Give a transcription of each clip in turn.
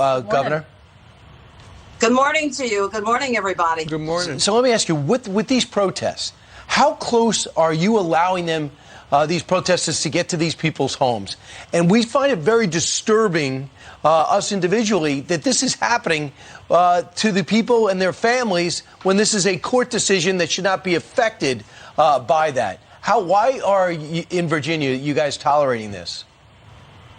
Governor. Good morning to you. Good morning, everybody. Good morning. So let me ask you, with these protests, how close are you allowing them, these protesters, to get to these people's homes? And we find it very disturbing, us individually, that this is happening to the people and their families when this is a court decision that should not be affected by that. Why are you, in Virginia, you guys tolerating this?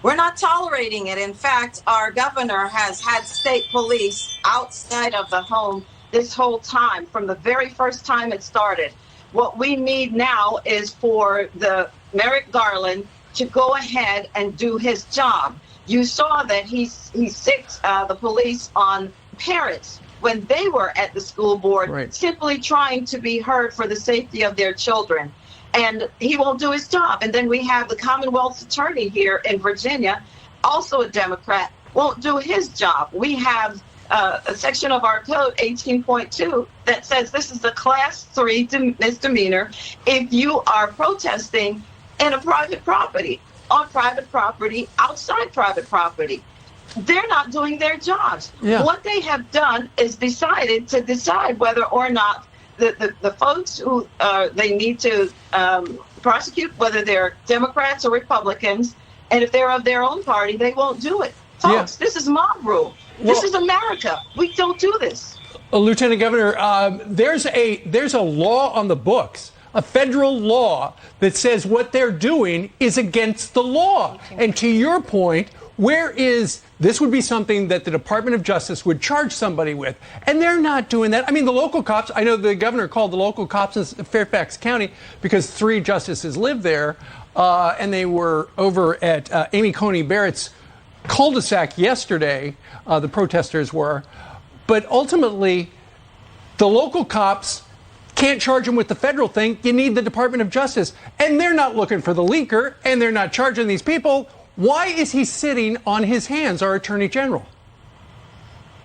We're not tolerating it. In fact, our governor has had state police outside of the home this whole time, from the very first time it started. What we need now is for the Merrick Garland to go ahead and do his job. You saw that he sicked the police on parents when they were at the school board, right, simply trying to be heard for the safety of their children. And he won't do his job. And then we have the Commonwealth's attorney here in Virginia, also a Democrat, won't do his job. We have a section of our code, 18.2, that says this is a class 3 misdemeanor if you are protesting in a private property, on private property, outside private property. They're not doing their jobs. Yeah. What they have done is decided to decide whether or not the folks who they need to prosecute, whether they're Democrats or Republicans, and if they're of their own party, they won't do it. Folks, This is mob rule. This is America. We don't do this. Lieutenant Governor, there's a law on the books, a federal law that says what they're doing is against the law. And to your point, this would be something that the Department of Justice would charge somebody with. And they're not doing that. I mean, the local cops, I know the governor called the local cops in Fairfax County because 3 justices live there, and they were over at Amy Coney Barrett's cul-de-sac yesterday, the protesters were. But ultimately, the local cops can't charge them with the federal thing. You need the Department of Justice. And they're not looking for the leaker, and they're not charging these people. Why is he sitting on his hands, our Attorney General?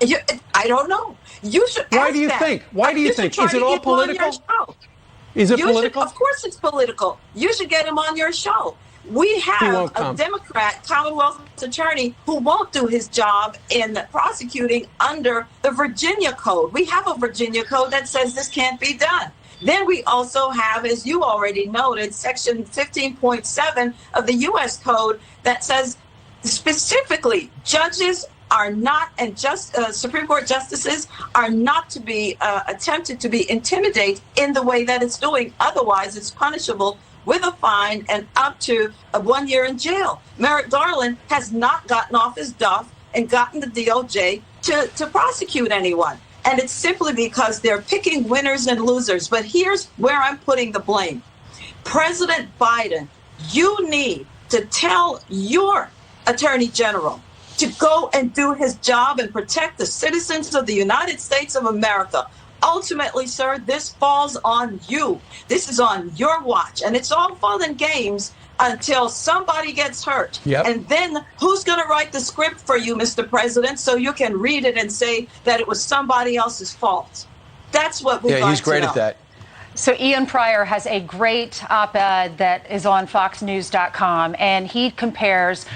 I don't know. You should. Why do you think? Why do you think? Is it all political? Is it political? Of course it's political. You should get him on your show. We have a Democrat Commonwealth attorney who won't do his job in prosecuting under the Virginia Code. We have a Virginia Code that says this can't be done. Then we also have, as you already noted, Section 15.7 of the U.S. Code that says specifically judges are not, and Supreme Court justices are not to be attempted to be intimidated in the way that it's doing. Otherwise, it's punishable with a fine and up to 1 year in jail. Merrick Garland has not gotten off his duff and gotten the DOJ to prosecute anyone. And it's simply because they're picking winners and losers. But here's where I'm putting the blame. President Biden, you need to tell your Attorney General to go and do his job and protect the citizens of the United States of America. Ultimately, sir, this falls on you. This is on your watch. And it's all fun and games until somebody gets hurt. Yep. And then who's going to write the script for you, Mr. President, so you can read it and say that it was somebody else's fault? That's what we'd like to know. Yeah, he's great at that. So Ian Pryor has a great op-ed that is on foxnews.com, and he compares